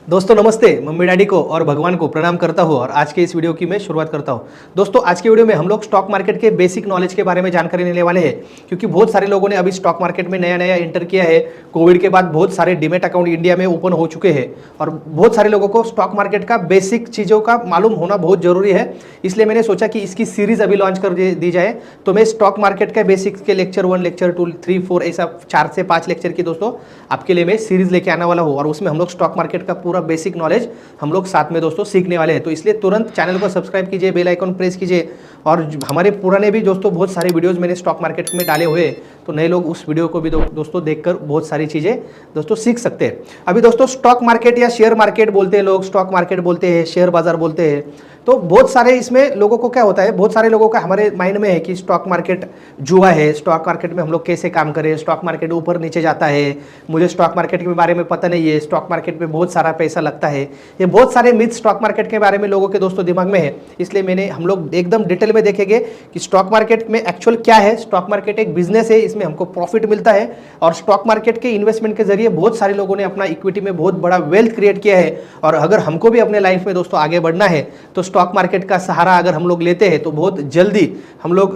दोस्तों नमस्ते। Mummy daddy को और भगवान को प्रणाम करता हूँ और आज के इस वीडियो की मैं शुरुआत करता हूँ। दोस्तों आज के वीडियो में हम लोग स्टॉक मार्केट के बेसिक नॉलेज के बारे में जानकारी लेने वाले हैं, क्योंकि बहुत सारे लोगों ने अभी स्टॉक मार्केट में नया नया एंटर किया है। कोविड के बाद बहुत सारे डीमैट अकाउंट इंडिया में ओपन हो चुके हैं और बहुत सारे लोगों को स्टॉक मार्केट का बेसिक चीज़ों का मालूम होना बहुत जरूरी है। इसलिए मैंने सोचा कि इसकी सीरीज अभी लॉन्च कर दी जाए। तो मैं स्टॉक मार्केट के बेसिक्स के लेक्चर 1, लेक्चर 2, 3, 4 ऐसा 4 से 5 लेक्चर की दोस्तों आपके लिए मैं सीरीज लेके आने वाला हूँ और उसमें हम लोग स्टॉक मार्केट का पूरा बेसिक नॉलेज हम लोग साथ में दोस्तों सीखने वाले हैं। तो इसलिए तुरंत चैनल को सब्सक्राइब कीजिए, बेल आइकन प्रेस कीजिए और हमारे पुराने भी दोस्तों बहुत सारे वीडियोस मैंने स्टॉक मार्केट में डाले हुए हैं, तो नए लोग उस वीडियो को भी दोस्तों देखकर बहुत सारी चीज़ें दोस्तों सीख सकते हैं। अभी दोस्तों स्टॉक मार्केट या शेयर मार्केट बोलते हैं लोग, स्टॉक मार्केट बोलते हैं, शेयर बाजार बोलते हैं। तो बहुत सारे इसमें लोगों को क्या होता है, बहुत सारे लोगों का हमारे माइंड में है कि स्टॉक मार्केट जुआ है, स्टॉक मार्केट में हम लोग कैसे काम करें, स्टॉक मार्केट ऊपर नीचे जाता है, मुझे स्टॉक मार्केट के बारे में पता नहीं है, स्टॉक मार्केट में बहुत सारा पैसा लगता है। ये बहुत सारे मिथ स्टॉक मार्केट के बारे में लोगों के दोस्तों दिमाग में है। इसलिए हम लोग एकदम डिटेल में देखेंगे कि स्टॉक मार्केट में एक्चुअल क्या है। स्टॉक मार्केट एक बिजनेस है, इसमें हमको प्रॉफिट मिलता है और स्टॉक मार्केट के इन्वेस्टमेंट के जरिए बहुत सारे लोगों ने अपना इक्विटी में बहुत बड़ा वेल्थ क्रिएट किया है। और अगर हमको भी अपने लाइफ में दोस्तों आगे बढ़ना है तो स्टॉक मार्केट का सहारा अगर हम लोग लेते हैं तो बहुत जल्दी हम लोग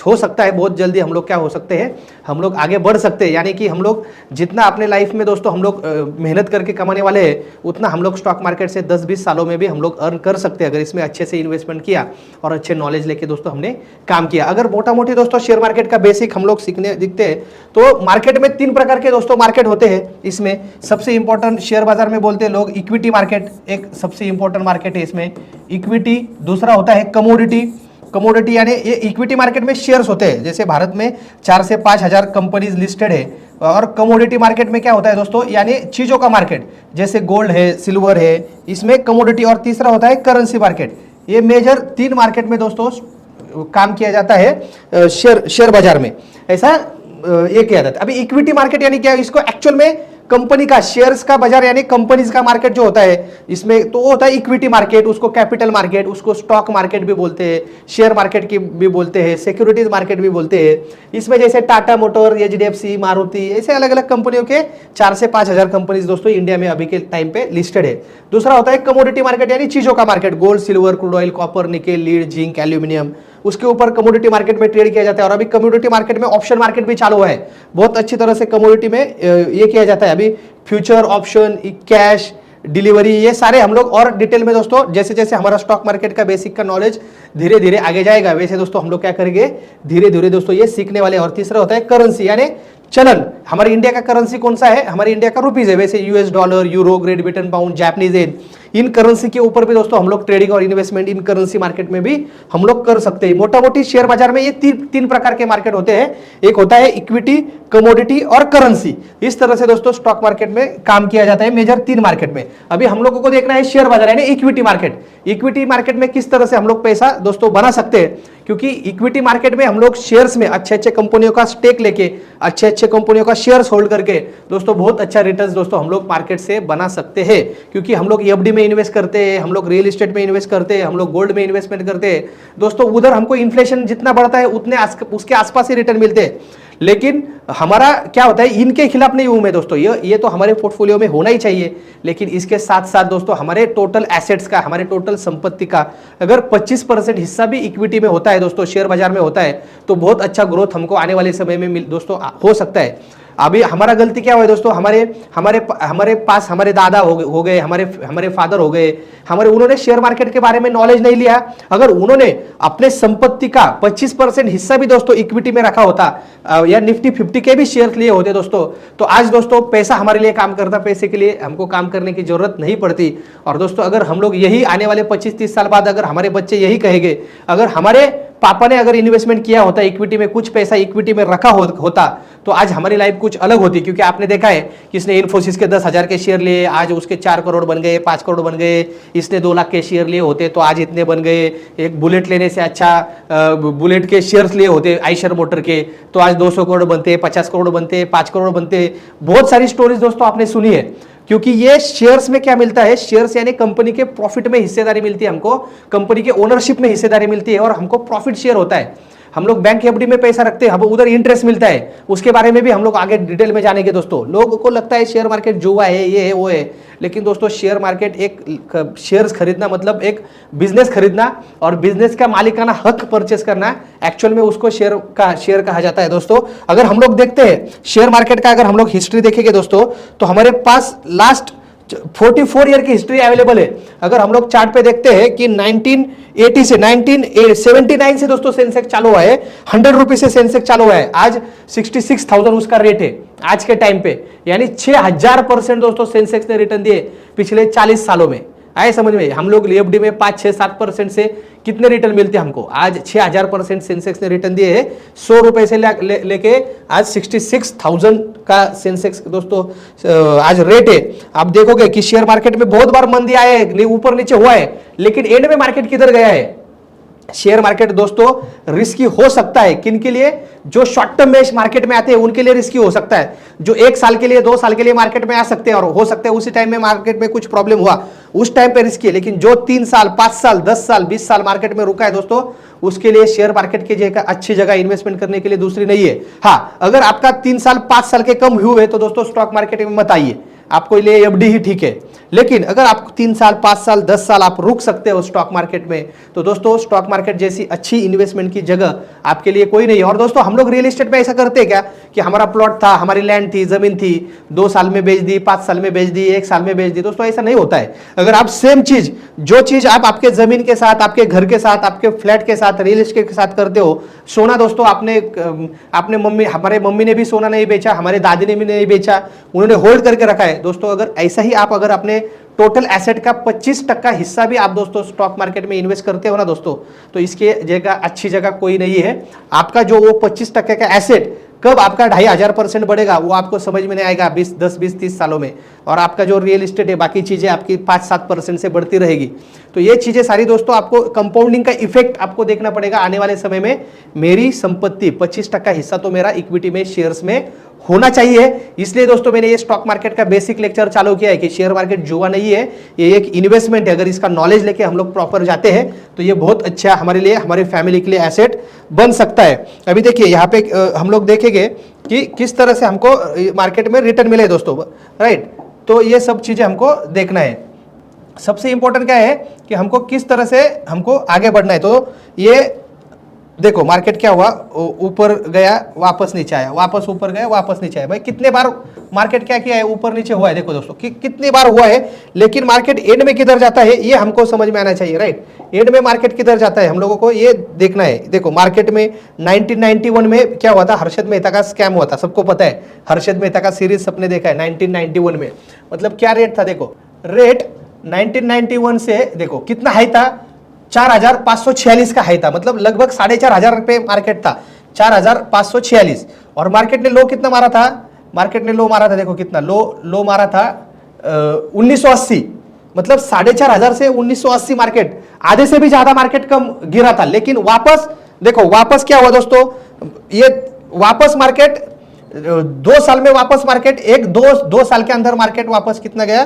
हो सकता है, बहुत जल्दी हम लोग क्या हो सकते हैं, हम लोग आगे बढ़ सकते हैं। यानी कि हम लोग जितना अपने लाइफ में दोस्तों हम लोग मेहनत करके कमाने वाले हैं, उतना हम लोग स्टॉक मार्केट से 10-20 सालों में भी हम लोग अर्न कर सकते हैं, अगर इसमें अच्छे से इन्वेस्टमेंट किया और अच्छे नॉलेज लेके दोस्तों हमने काम किया। अगर मोटा मोटी दोस्तों शेयर मार्केट का बेसिक हम लोग सीखने दिखते हैं तो मार्केट में 3 प्रकार के दोस्तों मार्केट होते हैं। इसमें सबसे इंपॉर्टेंट शेयर बाजार में बोलते हैं लोग इक्विटी मार्केट, एक सबसे इंपॉर्टेंट मार्केट है इसमें इक्विटी। दूसरा होता है कमोडिटी यानी ये इक्विटी मार्केट में शेयर्स होते हैं, जैसे भारत में 4 से 5 हजार कंपनीज लिस्टेड है। और कमोडिटी मार्केट में क्या होता है दोस्तों, यानी चीजों का मार्केट, जैसे गोल्ड है, सिल्वर है, इसमें कमोडिटी। और तीसरा होता है करेंसी मार्केट। ये मेजर 3 मार्केट में दोस्तों काम किया जाता है शेयर बाजार में, ऐसा ये किया जाता है। अभी इक्विटी मार्केट यानी क्या, इसको एक्चुअल में कंपनी का शेयर्स का बाजार यानी कंपनीज का मार्केट जो होता है, इसमें तो वो होता है इक्विटी मार्केट, उसको कैपिटल मार्केट, उसको स्टॉक मार्केट भी बोलते हैं, शेयर मार्केट की भी बोलते हैं, सिक्योरिटीज मार्केट भी बोलते हैं। इसमें जैसे टाटा मोटर, एचडीएफसी, मारुति, ऐसे अलग अलग कंपनियों के 4 से 5 हजार कंपनीज दोस्तों इंडिया में अभी के टाइम पे लिस्टेड है। दूसरा होता है कमोडिटी मार्केट यानी चीजों का market, gold, silver, crude oil, copper, nickel, lead, zinc, aluminium, उसके ऊपर कमोडिटी मार्केट में ट्रेड किया जाता है। और अभी कमोडिटी मार्केट में ऑप्शन मार्केट भी चालू है, बहुत अच्छी तरह से कमोडिटी में ये किया जाता है। अभी फ्यूचर, ऑप्शन, कैश, डिलीवरी, ये सारे हम लोग और डिटेल में दोस्तों जैसे जैसे हमारा स्टॉक मार्केट का बेसिक का नॉलेज धीरे धीरे आगे जाएगा, वैसे दोस्तों हम लोग क्या करेंगे, धीरे धीरे दोस्तों ये सीखने वाले। और तीसरा होता है करेंसी यानी चलन। हमारे इंडिया का करेंसी कौन सा है, हमारे इंडिया का रुपीज है। वैसे US dollar, euro, Great Britain pound, Japanese yen, इन करेंसी के ऊपर भी दोस्तों हम लोग ट्रेडिंग और इन्वेस्टमेंट इन करेंसी मार्केट में भी हम लोग कर सकते हैं। मोटा मोटी शेयर बाजार में ये तीन प्रकार के मार्केट होते हैं, एक होता है इक्विटी, कमोडिटी और करेंसी। इस तरह से दोस्तों स्टॉक मार्केट में काम किया जाता है मेजर 3 मार्केट में। अभी हम लोगों को देखना है शेयर बाजार यानी इक्विटी मार्केट। इक्विटी मार्केट में किस तरह से हम लोग पैसा दोस्तों बना सकते हैं, क्योंकि इक्विटी मार्केट में हम लोग शेयर्स में अच्छे अच्छे कंपनियों का स्टेक लेके, अच्छे अच्छे कंपनियों का शेयर्स होल्ड करके दोस्तों बहुत अच्छा रिटर्न्स दोस्तों हम लोग मार्केट से बना सकते हैं। क्योंकि हम लोग एफडी में इन्वेस्ट करते हैं, हम लोग रियल एस्टेट में इन्वेस्ट करते हैं, हम लोग गोल्ड में इन्वेस्टमेंट करते हैं दोस्तों, उधर हमको इन्फ्लेशन जितना बढ़ता है उतने उसके आसपास ही रिटर्न मिलते हैं। लेकिन हमारा क्या होता है, इनके खिलाफ नहीं हूं मैं दोस्तों, ये तो हमारे पोर्टफोलियो में होना ही चाहिए। लेकिन इसके साथ साथ दोस्तों हमारे टोटल एसेट्स का, हमारे टोटल संपत्ति का अगर 25% हिस्सा भी इक्विटी में होता है दोस्तों, शेयर बाजार में होता है, तो बहुत अच्छा ग्रोथ हमको आने वाले समय में दोस्तों हो सकता है। अभी हमारा गलती क्या हुआ है दोस्तों, हमारे पास हमारे दादा हो गए, हमारे फादर हो गए, उन्होंने शेयर मार्केट के बारे में नॉलेज नहीं लिया। अगर उन्होंने अपने संपत्ति का 25% हिस्सा भी दोस्तों इक्विटी में रखा होता या निफ्टी 50 के भी शेयर लिए होते दोस्तों, तो आज दोस्तों पैसा हमारे लिए काम करता, पैसे के लिए हमको काम करने की जरूरत नहीं पड़ती। और दोस्तों अगर हम लोग यही आने वाले 25-30 साल बाद अगर हमारे बच्चे यही कहेंगे, अगर हमारे पापा ने अगर इन्वेस्टमेंट किया होता इक्विटी में, कुछ पैसा इक्विटी में रखा होता, तो आज हमारी लाइफ कुछ अलग होती। क्योंकि आपने देखा है कि इसने इन्फोसिस के 10,000 के शेयर लिए, आज उसके 4 करोड़ बन गए, 5 करोड़ बन गए। इसने 2 लाख के शेयर लिए होते तो आज इतने बन गए। एक बुलेट लेने से अच्छा बुलेट के शेयर्स लिए होते आइशर मोटर के, तो आज 200 करोड़ बनते, 50 करोड़ बनते, 5 करोड़ बनते। बहुत सारी स्टोरीज दोस्तों आपने सुनी है। क्योंकि ये शेयर्स में क्या मिलता है, शेयर्स यानी कंपनी के प्रॉफिट में हिस्सेदारी मिलती है हमको, कंपनी के ओनरशिप में हिस्सेदारी मिलती है और हमको प्रॉफिट शेयर होता है। हम लोग बैंक एफडी में पैसा रखते हैं, हम उधर इंटरेस्ट मिलता है, उसके बारे में भी हम लोग आगे डिटेल में जानेंगे दोस्तों। लोगों को लगता है शेयर मार्केट जुआ है, ये है वो है, लेकिन दोस्तों शेयर मार्केट एक शेयर्स खरीदना मतलब एक बिजनेस खरीदना और बिजनेस का मालिकाना हक परचेस करना, एक्चुअल में उसको शेयर कहा जाता है दोस्तों। अगर हम लोग देखते हैं शेयर मार्केट का, अगर हम लोग हिस्ट्री देखेंगे दोस्तों, तो हमारे पास लास्ट 44 ईयर की हिस्ट्री अवेलेबल है। अगर हम लोग चार्ट पे देखते हैं कि 1980 से 1979 से दोस्तों सेंसेक्स चालू हुआ है, 100 रुपीज से सेंसेक्स चालू हुआ है, आज 66,000 उसका रेट है आज के टाइम पे, यानी 6000% दोस्तों सेंसेक्स ने रिटर्न दिए पिछले 40 सालों में। आए समझ में? हम लोग एफडी में 5-6-7% से कितने रिटर्न मिलते हैं हमको, आज 6000% सेंसेक्स ने रिटर्न दिए है। 100 रुपए से लेके आज 66,000 का सेंसेक्स दोस्तों आज रेट है। आप देखोगे कि शेयर मार्केट में बहुत बार मंदी आए है, ऊपर नीचे हुआ है, लेकिन एंड में मार्केट किधर गया है? शेयर मार्केट दोस्तों रिस्की हो सकता है किन के लिए? जो शॉर्ट टर्म में मार्केट में आते हैं उनके लिए रिस्की हो सकता है। जो 1 साल के लिए 2 साल के लिए मार्केट में आ सकते हैं और हो सकता है उसी टाइम में मार्केट में कुछ प्रॉब्लम हुआ, उस टाइम पे रिस्की है। लेकिन जो 3 साल 5 साल 10 साल 20 साल मार्केट में रुका है दोस्तों, उसके लिए शेयर मार्केट की जगह अच्छी जगह इन्वेस्टमेंट करने के लिए दूसरी नहीं है। हाँ, अगर आपका 3 साल 5 साल के कम हुए तो दोस्तों स्टॉक मार्केट में मत आइए, आपको लिए एफडी ही ठीक है। लेकिन अगर आप 3 साल 5 साल 10 साल आप रुक सकते हो स्टॉक मार्केट में, तो दोस्तों स्टॉक मार्केट जैसी अच्छी इन्वेस्टमेंट की जगह आपके लिए कोई नहीं है। और दोस्तों हम लोग रियल एस्टेट में ऐसा करते हैं क्या कि हमारा प्लॉट था, हमारी लैंड थी, जमीन थी, 2 साल में बेच दी, 5 साल में बेच दी, 1 साल में बेच दी? दोस्तों ऐसा नहीं होता है। अगर आप सेम चीज, जो चीज आप आपके जमीन के साथ, आपके घर के साथ, आपके फ्लैट के साथ, रियल एस्टेट के साथ करते हो, सोना दोस्तों आपने हमारे मम्मी ने भी सोना नहीं बेचा, हमारे दादी ने भी नहीं बेचा, उन्होंने होल्ड करके रखा है दोस्तों। अगर ऐसा ही आप अगर अपने टोटल एसेट का 25% हिस्सा भी आप दोस्तों स्टॉक मार्केट में इन्वेस्ट करते हो ना दोस्तों, तो इसके जगह अच्छी जगह कोई नहीं है। आपका जो वो 25% का एसेट कब आपका 2500% बढ़ेगा वो आपको समझ में नहीं आएगा 10-20-30 सालों में। और आपका जो रियल एस्टेट है, बाकी चीजें आपकी 5-7% से बढ़ती रहेगी। तो ये चीजें सारी दोस्तों आपको कंपाउंडिंग का इफेक्ट आपको देखना पड़ेगा आने वाले समय में। मेरी संपत्ति 25% हिस्सा तो मेरा इक्विटी में, शेयर्स में होना चाहिए। इसलिए दोस्तों मैंने ये स्टॉक मार्केट का बेसिक लेक्चर चालू किया है कि शेयर मार्केट जुआ नहीं है, ये एक इन्वेस्टमेंट है। अगर इसका नॉलेज लेके हम लोग प्रॉपर जाते हैं तो ये बहुत अच्छा हमारे लिए, हमारी फैमिली के लिए एसेट बन सकता है। अभी देखिए यहाँ पे हम लोग देखेंगे कि किस तरह से हमको मार्केट में रिटर्न मिले दोस्तों, राइट। तो ये सब चीजें हमको देखना है। सबसे इंपॉर्टेंट क्या है कि हमको किस तरह से हमको आगे बढ़ना है। तो ये देखो मार्केट क्या हुआ, ऊपर गया वापस नीचे आया, वापस ऊपर गया वापस नीचे आया। भाई कितने बार मार्केट क्या किया है, ऊपर नीचे हुआ है। देखो दोस्तों कितनी बार हुआ है, लेकिन मार्केट एंड में किधर जाता है ये हमको समझ में आना चाहिए, राइट। एंड में मार्केट किधर जाता है हम लोगों को ये देखना है। देखो मार्केट में 1991 में क्या हुआ था, हर्षद मेहता का स्कैम हुआ था, सबको पता है। हर्षद मेहता का सीरीज सबने देखा है 1991 में। मतलब क्या रेट था, देखो रेट 1991 से देखो कितना हाई था, 4546 का हाई था, मतलब लगभग 4500 रुपए मार्केट था, 4546। और मार्केट ने लो कितना मारा था, मार्केट ने लो मारा था, देखो कितना लो मारा था 1980, मतलब 4500 से 1980 मार्केट, आधे से भी ज्यादा मार्केट कम गिरा था। लेकिन वापस देखो वापस क्या हुआ दोस्तों, ये वापस मार्केट 2 साल में वापस मार्केट दो साल के अंदर मार्केट वापस कितना गया,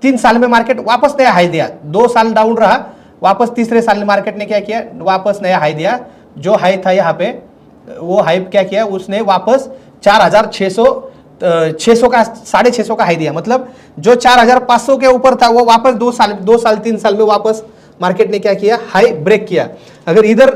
3 साल में मार्केट वापस नया हाई दिया। 2 साल डाउन रहा, वापस तीसरे साल में मार्केट ने क्या किया, वापस नया हाई दिया। जो हाई था यहाँ पे, वो हाई क्या किया, उसने वापस 4600 का 650 का हाई दिया। मतलब जो 4500 के ऊपर था वो वापस 2 साल 3 साल में वापस मार्केट ने क्या किया, हाई ब्रेक किया। अगर इधर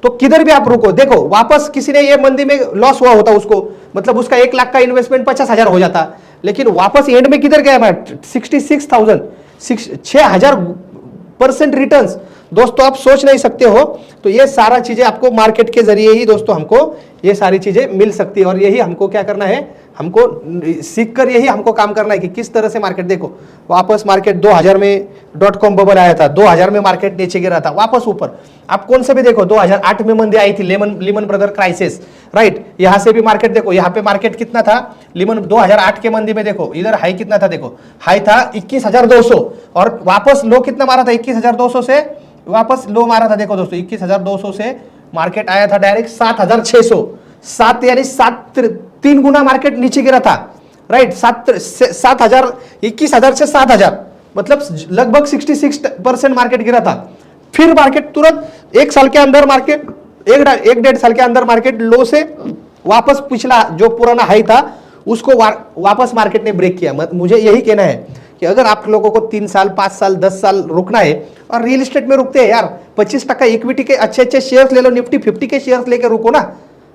तो किधर भी आप रुको, देखो वापस किसी ने ये मंदी में लॉस हुआ होता उसको, मतलब उसका 1 लाख का इन्वेस्टमेंट 50,000 हो जाता, लेकिन वापस एंड में किधर गया, 66,000 6000% रिटर्न्स। दोस्तों आप सोच नहीं सकते हो। तो ये सारा चीजें आपको मार्केट के जरिए ही दोस्तों हमको ये सारी चीजें मिल सकती है। और यही हमको क्या करना है, हमको सीखकर यही हमको काम करना है कि किस तरह से मार्केट, देखो वापस मार्केट 2000 में .com बबल आया था, 2000 में मार्केट नीचे गिरा था, वापस ऊपर। आप कौन से भी देखो, 2008 में मंदी आई थी, लिमन ब्रदर क्राइसिस, राइट। यहां से भी मार्केट देखो, यहाँ पे मार्केट कितना था, लिमन 2008 के मंदी में देखो इधर हाई कितना था, देखो हाई था 21,200 और वापस लो कितना मारा था, 21,200 से वापस लो मारा था। देखो दोस्तों 21,200 से मार्केट आया था डायरेक्ट 7,600, 7 यानी 3 गुना मार्केट नीचे गिरा था, राइट। 7,000 21,000 से 7,000, मतलब लगभग 66% मार्केट गिरा था। फिर मार्केट तुरंत 1 साल के अंदर मार्केट एक डेढ़ साल के अंदर मार्केट लो से वापस पिछला जो पुराना हाई था उसको वापस मार्केट ने ब्रेक किया। मुझे यही कहना है कि अगर आप लोगों को 3 साल 5 साल 10 साल रुकना है और रियल एस्टेट में रुकते हैं यार, 25% इक्विटी के अच्छे अच्छे शेयर्स ले लो, निफ्टी 50 के शेयर्स लेकर रुको ना,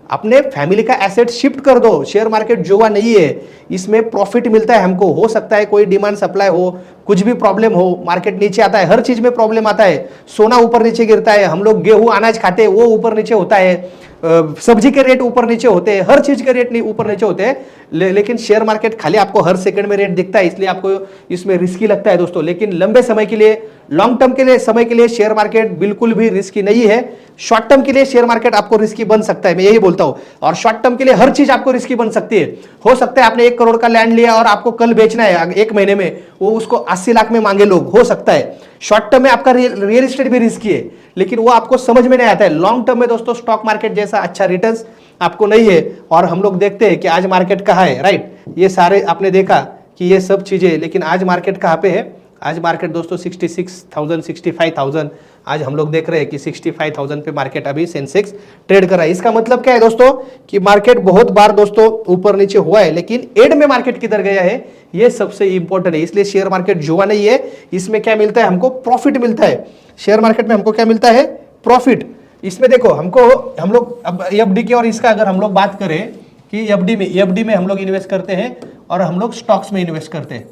अपने फैमिली का एसेट शिफ्ट कर दो। शेयर मार्केट जुआ नहीं है, इसमें प्रॉफिट मिलता है हमको। हो सकता है कोई डिमांड सप्लाई हो, कुछ भी प्रॉब्लम हो, मार्केट नीचे आता है, हर चीज में प्रॉब्लम आता है। सोना ऊपर नीचे गिरता है, हम लोग गेहूं अनाज खाते हैं वो ऊपर नीचे होता है, सब्जी के रेट ऊपर नीचे होते हैं, हर चीज के रेट नहीं ऊपर नीचे होते हैं। लेकिन शेयर मार्केट खाली आपको हर सेकंड में रेट दिखता है, इसलिए आपको इसमें रिस्की लगता है दोस्तों। लेकिन लंबे समय के लिए, लॉन्ग टर्म के लिए, समय के लिए शेयर मार्केट बिल्कुल भी रिस्की नहीं है। शॉर्ट टर्म के लिए शेयर मार्केट आपको रिस्की बन सकता है, मैं यही बोलता हूं। और शॉर्ट टर्म के लिए हर चीज आपको रिस्की बन सकती है। हो सकता है आपने 1 करोड़ का लैंड लिया और आपको कल बेचना है, 1 महीने में वो उसको 80 लाख में मांगे लोग, हो सकता है। शॉर्ट टर्म में आपका रियल एस्टेट भी रिस्की है, लेकिन वो आपको समझ में नहीं आता है। लॉन्ग टर्म में दोस्तों स्टॉक मार्केट जैसा अच्छा रिटर्न्स आपको नहीं है। और हम लोग देखते हैं कि आज मार्केट कहाँ है, राइट। ये सारे आपने देखा कि ये सब चीजें, लेकिन आज मार्केट कहाँ पे है? आज मार्केट दोस्तों 66,000 65,000, आज हम लोग देख रहे हैं कि 65,000 पे मार्केट अभी सेंसेक्स ट्रेड कर रहा है। इसका मतलब क्या है दोस्तों कि मार्केट बहुत बार दोस्तों ऊपर नीचे हुआ है, लेकिन एंड में मार्केट किधर गया है ये सबसे इंपॉर्टेंट है। इसलिए शेयर मार्केट जुआ नहीं है, इसमें क्या मिलता है हमको? प्रॉफिट मिलता है। शेयर मार्केट में हमको क्या मिलता है? प्रॉफिट। इसमें देखो हम लोग अब एफडी की और इसका अगर हम लोग बात करें कि एफडी में हम लोग इन्वेस्ट करते हैं और हम लोग स्टॉक्स में इन्वेस्ट करते हैं,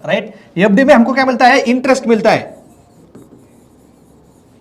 राइट। एफडी में हमको क्या मिलता है? इंटरेस्ट मिलता है,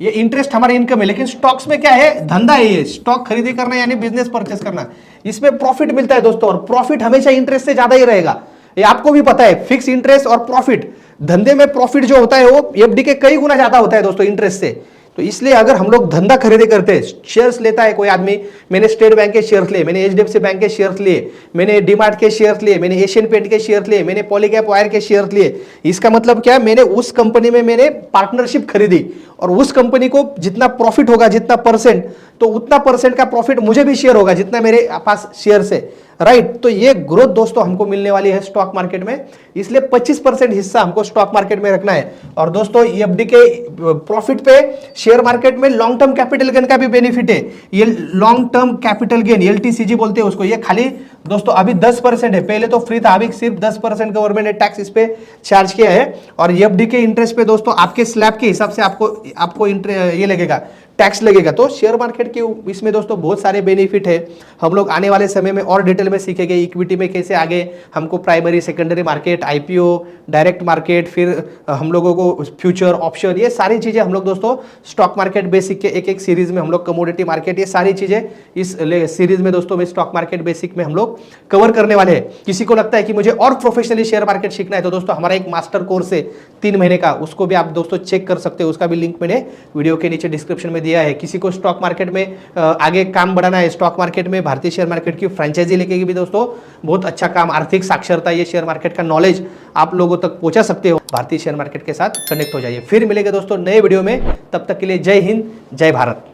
ये इंटरेस्ट हमारा इनकम है। लेकिन स्टॉक्स में क्या है? धंधा है, ये स्टॉक खरीदी करना यानी बिजनेस परचेस करना, इसमें प्रॉफिट मिलता है दोस्तों। और प्रॉफिट हमेशा इंटरेस्ट से ज्यादा ही रहेगा, ये आपको भी पता है। फिक्स इंटरेस्ट और प्रॉफिट, धंधे में प्रॉफिट जो होता है वो एफडी के कई गुना ज्यादा होता है दोस्तों इंटरेस्ट से। तो इसलिए अगर हम लोग धंधा खरीदी करते हैं, शेयर्स लेता है कोई आदमी, मैंने स्टेट बैंक के शेयर्स लिए, मैंने एचडीएफसी बैंक के शेयर्स लिए, मैंने डीमार्ट के शेयर्स लिए, मैंने एशियन पेंट के शेयर्स लिए, मैंने पॉलीकैप वायर के शेयर्स लिए। इसका मतलब क्या है? मैंने उस कंपनी में मैंने पार्टनरशिप खरीदी और उस कंपनी को जितना प्रॉफिट होगा, जितना परसेंट, तो उतना परसेंट का प्रॉफिट मुझे भी शेयर होगा जितना मेरे पास शेयर्स है, राइट। तो ये ग्रोथ दोस्तों हमको मिलने वाली है स्टॉक मार्केट में, इसलिए 25% हिस्सा हमको स्टॉक मार्केट में रखना है। और दोस्तों एफडी के प्रॉफिट पे शेयर मार्केट में लॉन्ग टर्म कैपिटल गेन का भी बेनिफिट है। ये long term capital gain, LTCG बोलते हैं उसको, ये खाली दोस्तों अभी 10% है, पहले तो फ्री था, अभी सिर्फ 10% गवर्नमेंट ने टैक्स इस पे चार्ज किया है। और एफडी के इंटरेस्ट पे दोस्तों आपके स्लैब के हिसाब से आपको ये लगेगा, टैक्स लगेगा। तो शेयर मार्केट के इसमें दोस्तों बहुत सारे बेनिफिट है। हम लोग आने वाले समय में और डिटेल में सीखेंगे इक्विटी में कैसे आगे हमको primary secondary market, IPO, direct market, फिर हम लोगों को फ्यूचर ऑप्शन, ये सारी चीजें हम लोग दोस्तों स्टॉक मार्केट बेसिक के एक सीरीज में, हम लोग कमोडिटी मार्केट, ये सारी चीजें इस सीरीज में दोस्तों में स्टॉक मार्केट बेसिक में हम लोग कवर करने वाले हैं। किसी को लगता है कि मुझे और प्रोफेशनली शेयर मार्केट सीखना है तो दोस्तों हमारा एक मास्टर कोर्स है 3 महीने का, उसको भी आप दोस्तों चेक कर सकते हो, उसका भी लिंक मैंने वीडियो के नीचे डिस्क्रिप्शन में दिया है। किसी को स्टॉक मार्केट में आगे काम बढ़ाना है, स्टॉक मार्केट में भारतीय शेयर मार्केट की फ्रेंचाइजी लेके भी दोस्तों बहुत अच्छा काम, आर्थिक साक्षरता, ये शेयर मार्केट का नॉलेज आप लोगों तक पहुंचा सकते हो, भारतीय शेयर मार्केट के साथ कनेक्ट हो जाइए। फिर मिलेंगे दोस्तों नए वीडियो में, तब तक के लिए जय हिंद, जय भारत।